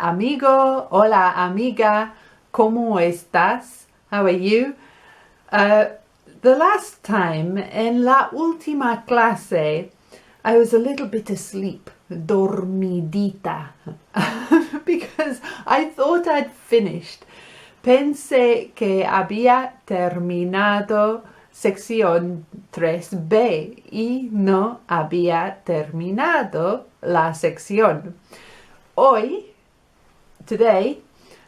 amigo, hola amiga, ¿cómo estás? How are you? The last time, en la última clase, I was a little bit asleep, dormidita, because I thought I'd finished. Pensé que había terminado sección 3B y no había terminado la sección. Today,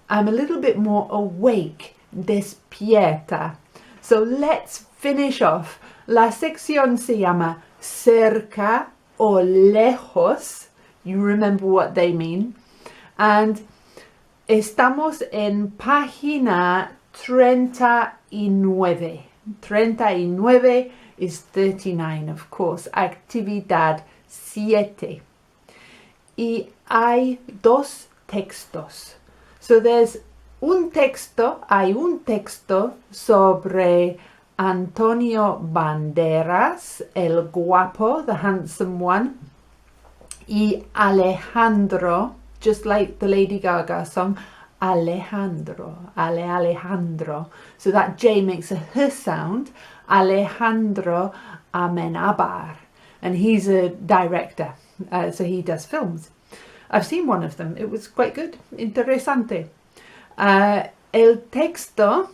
I'm a little bit more awake, despierta. So let's finish off. La sección se llama cerca o lejos. You remember what they mean. And estamos en página 39. 39 is 39, of course. Actividad 7. Y hay dos textos. So hay un texto sobre Antonio Banderas, el guapo, the handsome one, y Alejandro, just like the Lady Gaga song, Alejandro. So that J makes a H sound, Alejandro Amenabar. And he's a director, so he does films. I've seen one of them. It was quite good. Interesante. El texto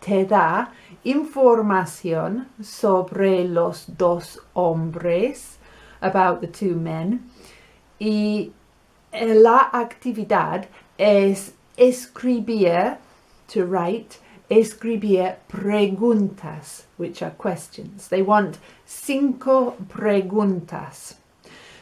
te da información sobre los dos hombres, about the two men, y la actividad es escribir, to write, escribir preguntas, which are questions. They want 5 preguntas.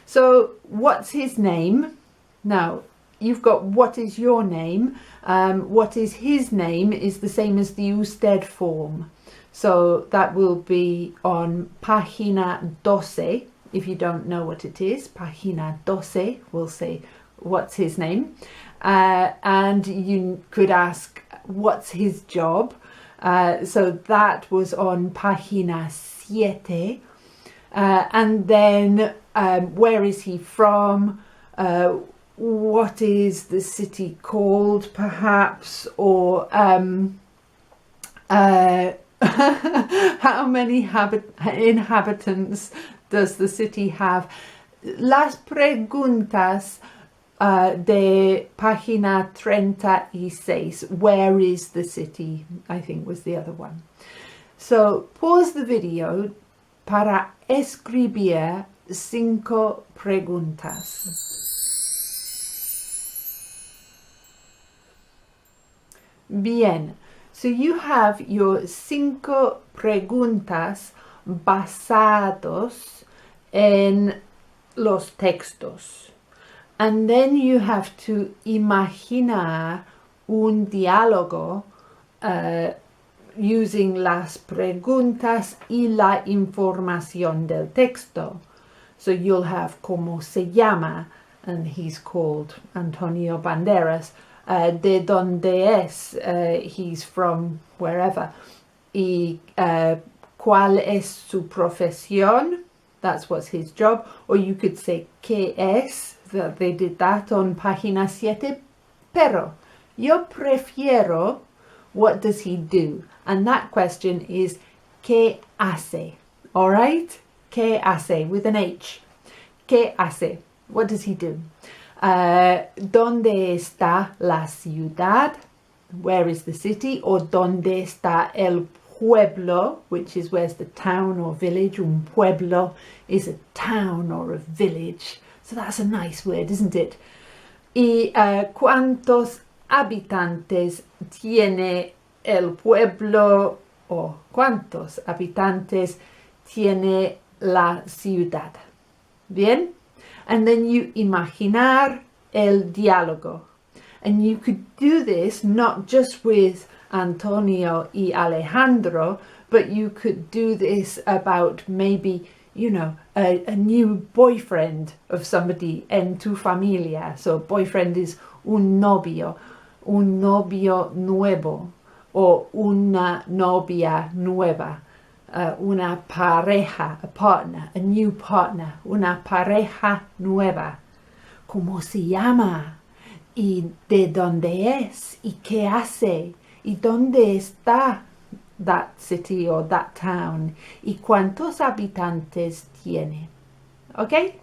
So, what's his name? Now, you've got what is your name. What is his name is the same as the usted form. So that will be on página 12. If you don't know what it is, página 12 will say what's his name. And you could ask what's his job. So that was on página 7. And then where is he from? What is the city called, perhaps? Or how many inhabitants does the city have? Las preguntas de página 36. Where is the city? I think was the other one. So pause the video para escribir 5 preguntas. Bien, so you have your 5 preguntas basados en los textos. And then you have to imaginar un diálogo using las preguntas y la información del texto. So you'll have como se llama, and he's called Antonio Banderas. De donde es, he's from wherever. Y cuál es su profesión, that's what's his job. Or you could say qué es, that they did that on página 7. Pero yo prefiero, what does he do? And that question is ¿qué hace? All right? ¿Qué hace? With an H. ¿Qué hace? What does he do? ¿Dónde está la ciudad? Where is the city? Or ¿dónde está el pueblo? Which is where's the town or village. Un pueblo is a town or a village. So that's a nice word, isn't it? Y ¿cuántos habitantes tiene el pueblo? O ¿cuántos habitantes tiene la ciudad? Bien? And then you imaginar el diálogo. And you could do this not just with Antonio y Alejandro, but you could do this about maybe, you know, a new boyfriend of somebody en tu familia. So boyfriend is un novio nuevo, or una novia nueva. Una pareja, a partner, a new partner, una pareja nueva. cómo se llama, y de dónde es, y qué hace, y dónde está that city or that town, y cuántos habitantes tiene. Okay?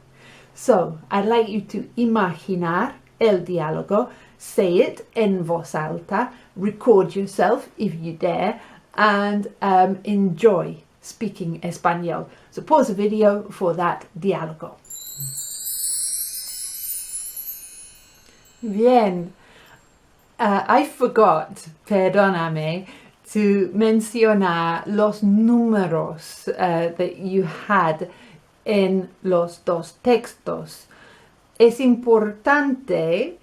So, I'd like you to imaginar el diálogo, say it en voz alta, record yourself if you dare, and enjoy speaking Espanol. So pause the video for that diálogo. Bien. I forgot, perdóname, to mencionar los números that you had en los dos textos. Es importante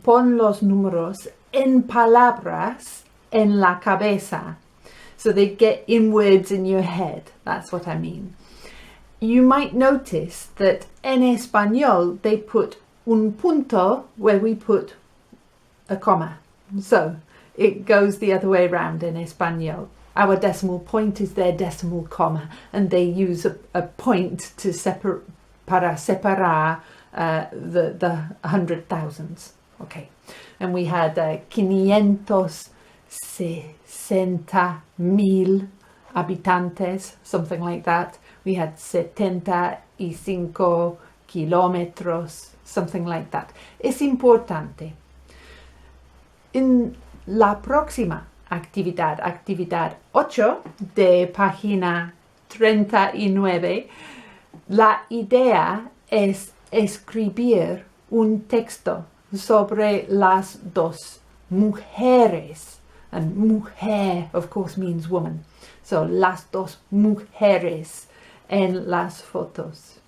pon los números en palabras en la cabeza, so they get in words in your head. That's what I mean. You might notice that en español they put un punto where we put a comma. So it goes the other way around in español. Our decimal point is their decimal comma, and they use a point to para separar the hundred thousands. Okay, and we had 560,000 habitantes, something like that. We had 75 kilómetros, something like that. Es importante. En la próxima actividad, actividad 8 de página 39, la idea es escribir un texto sobre las dos mujeres. And mujer, of course, means woman. So, las dos mujeres en las fotos.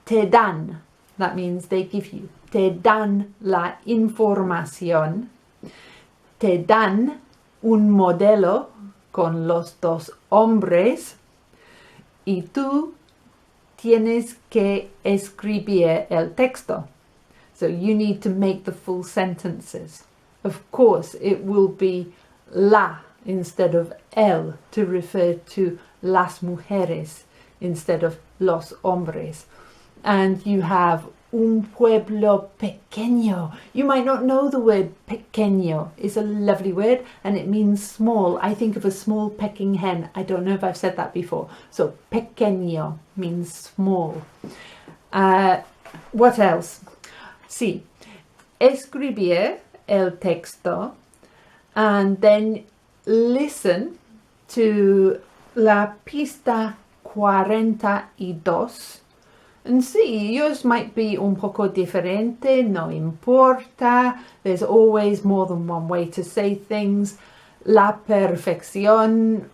Te dan, that means they give you. Te dan la información. Te dan un modelo con los dos hombres y tú tienes que escribir el texto. So you need to make the full sentences. Of course, it will be la instead of el to refer to las mujeres instead of los hombres. And you have un pueblo pequeño. You might not know the word pequeño. It's a lovely word and it means small. I think of a small pecking hen. I don't know if I've said that before. So pequeño means small. What else? Sí. Escribir el texto and then listen to la pista 42. And see, yours might be un poco diferente, no importa. There's always more than one way to say things. La perfección,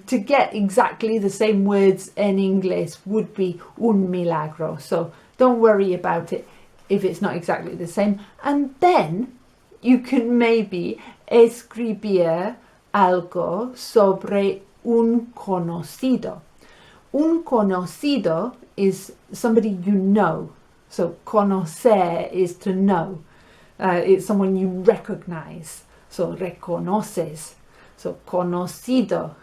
to get exactly the same words in English would be un milagro. So don't worry about it if it's not exactly the same. And then you can maybe escribir algo sobre un conocido. Un conocido is somebody you know. So conocer is to know. It's someone you recognize. So reconoces. So conocido.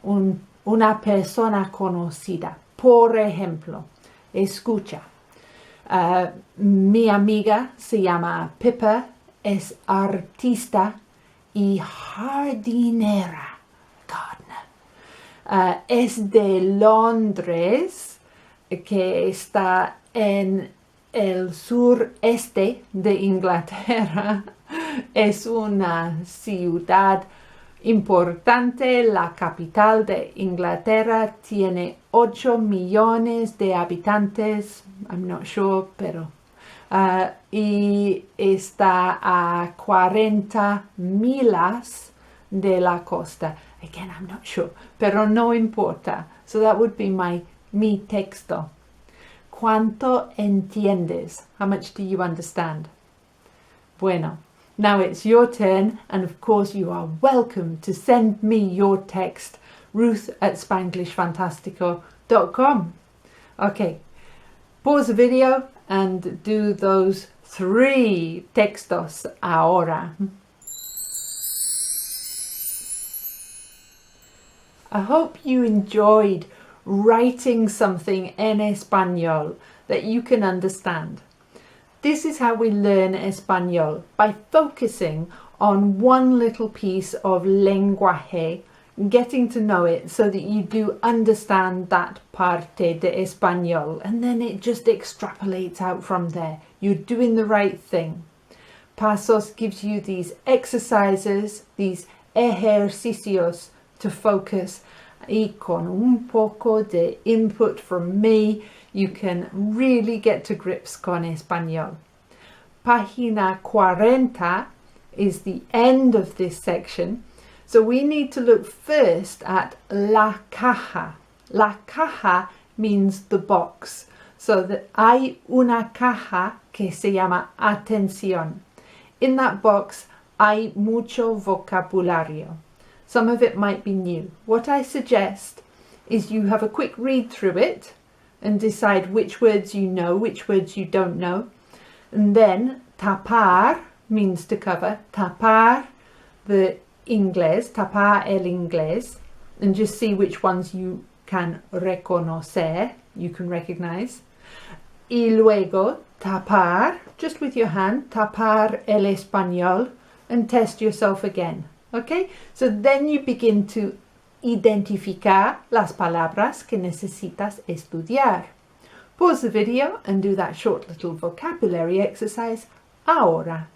Una persona conocida. Por ejemplo, escucha. Mi amiga se llama Pippa, es artista y jardinera. Es de Londres, que está en el sureste de Inglaterra. Es una ciudad importante, la capital de Inglaterra. Tiene 8 millones de habitantes. I'm not sure, pero... y está a 40 millas de la costa. Again, I'm not sure, pero no importa. So that would be mi texto. ¿Cuánto entiendes? How much do you understand? Bueno, now it's your turn, and of course you are welcome to send me your text, ruth@spanglishfantastico.com. Okay, pause the video and do those 3 textos ahora. I hope you enjoyed writing something en español that you can understand. This is how we learn Espanol, by focusing on one little piece of lenguaje, getting to know it so that you do understand that parte de Espanol, and then it just extrapolates out from there. You're doing the right thing. Pasos gives you these exercises, these ejercicios to focus, y con un poco de input from me, you can really get to grips con Espanol. Página 40 is the end of this section. So we need to look first at la caja. La caja means the box. So that hay una caja que se llama atención. In that box hay mucho vocabulario. Some of it might be new. What I suggest is you have a quick read through it and decide which words you know, which words you don't know. And then tapar means to cover. Tapar the inglés, tapar el inglés, and just see which ones you can reconocer, you can recognize. Y luego tapar, just with your hand, tapar el español, and test yourself again. Okay, so then you begin to identificar las palabras que necesitas estudiar. Pause the video and do that short little vocabulary exercise ahora.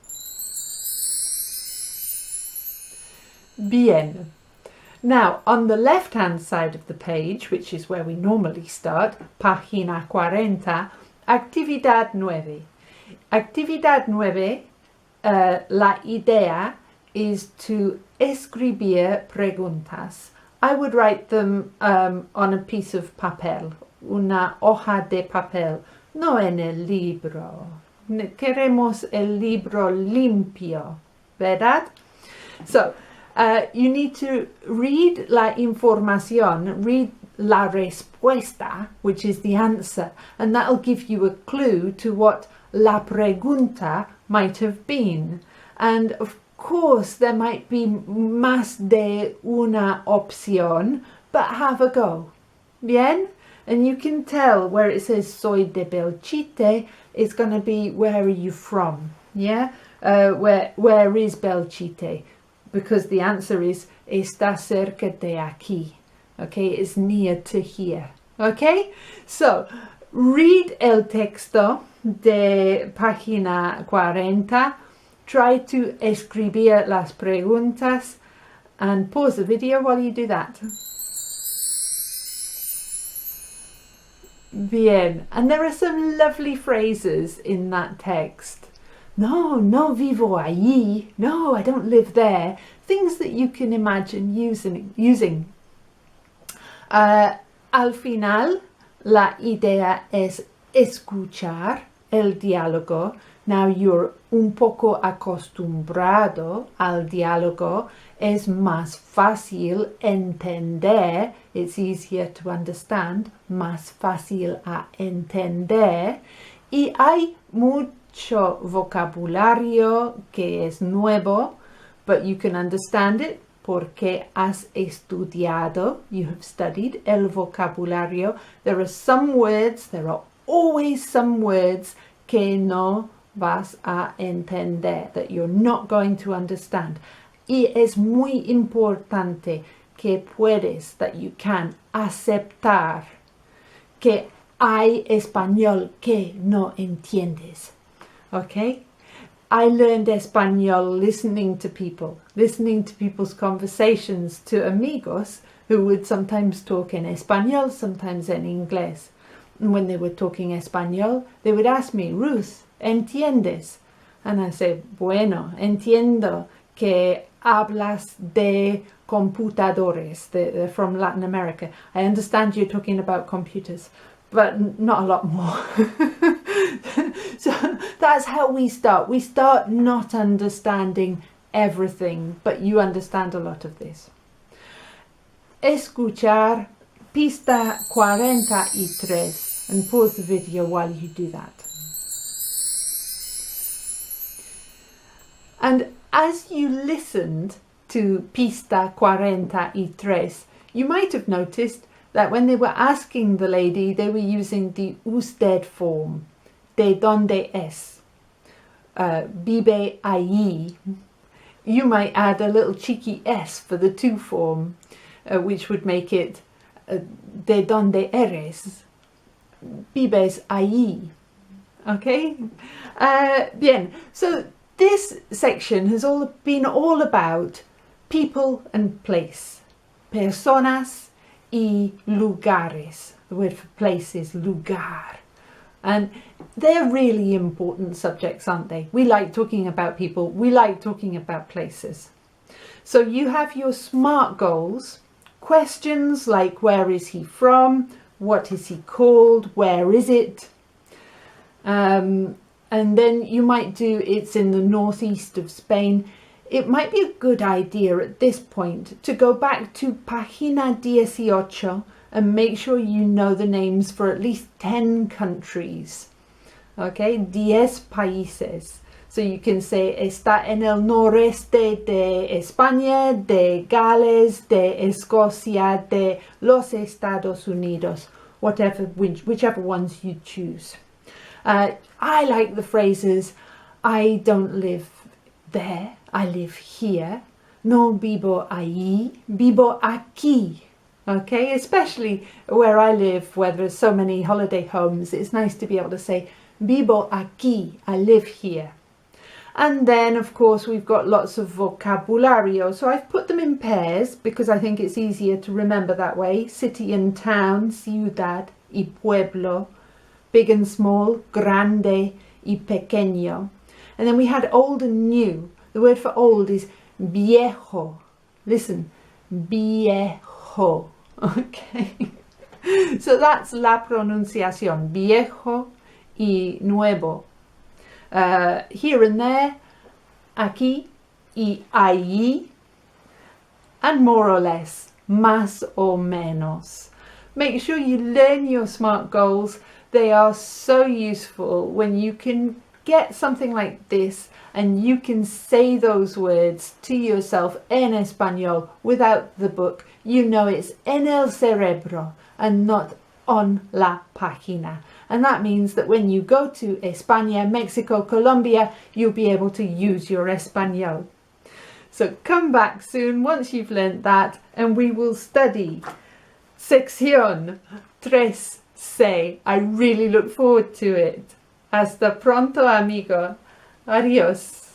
Bien. Now, on the left-hand side of the page, which is where we normally start, página 40, actividad 9. Actividad 9, la idea is to escribir preguntas. I would write them on a piece of papel, una hoja de papel, no en el libro. Queremos el libro limpio, ¿verdad? So, you need to read la información, read la respuesta, which is the answer, and that'll give you a clue to what la pregunta might have been. And of course, there might be más de una opción, but have a go. Bien? And you can tell where it says soy de Belchite, it's going to be where are you from? Yeah? Where is Belchite? Because the answer is está cerca de aquí. Okay, it's near to here. Okay, so read el texto de página 40. Try to escribir las preguntas and pause the video while you do that. Bien, and there are some lovely phrases in that text. No vivo allí. No, I don't live there. Things that you can imagine using. Al final, la idea es escuchar el diálogo. Now you're un poco acostumbrado al diálogo. Es más fácil entender. It's easier to understand. Más fácil a entender. Y hay mucho vocabulario que es nuevo, but you can understand it porque has estudiado. You have studied el vocabulario. There are always some words que no vas a entender, that you're not going to understand. Y es muy importante que puedes, that you can aceptar que hay español que no entiendes. Okay? I learned Espanol listening to people's conversations, to amigos who would sometimes talk in Espanol, sometimes in English. And when they were talking Espanol, they would ask me, Ruth, ¿entiendes? And I say, bueno, entiendo que hablas de computadores. They're from Latin America. I understand you're talking about computers, but not a lot more. So that's how we start. We start not understanding everything, but you understand a lot of this. Escuchar Pista 43, and pause the video while you do that. And as you listened to Pista 43, you might have noticed that when they were asking the lady, they were using the usted form, de donde es. vive allí, you might add a little cheeky S for the to form, which would make it de donde eres, vives allí. Okay? Bien. So this section has been all about people and place. Personas y lugares. The word for place is lugar. And they're really important subjects, aren't they? We like talking about people. We like talking about places. So you have your SMART goals. Questions like where is he from? What is he called? Where is it? And then you might do it's in the northeast of Spain. It might be a good idea at this point to go back to Página 18 and make sure you know the names for at least 10 countries. Okay, 10 países. So you can say está en el noreste de España, de Gales, de Escocia, de los Estados Unidos, whichever ones you choose. I like the phrases, I don't live there, I live here. No vivo allí, vivo aquí. Okay, especially where I live, where there's so many holiday homes, it's nice to be able to say, vivo aquí, I live here. And then, of course, we've got lots of vocabulario. So I've put them in pairs because I think it's easier to remember that way. City and town, ciudad y pueblo. Big and small, grande y pequeño. And then we had old and new. The word for old is viejo. Listen, viejo. Okay. So that's la pronunciación, viejo y nuevo. Here and there, aquí y allí, and more or less, más o menos. Make sure you learn your SMART goals. They are so useful when you can get something like this and you can say those words to yourself en español without the book. You know it's en el cerebro and not on la página. And that means that when you go to España, Mexico, Colombia, you'll be able to use your español. So come back soon once you've learnt that and we will study Sección 3C. I really look forward to it. Hasta pronto, amigo. Adiós.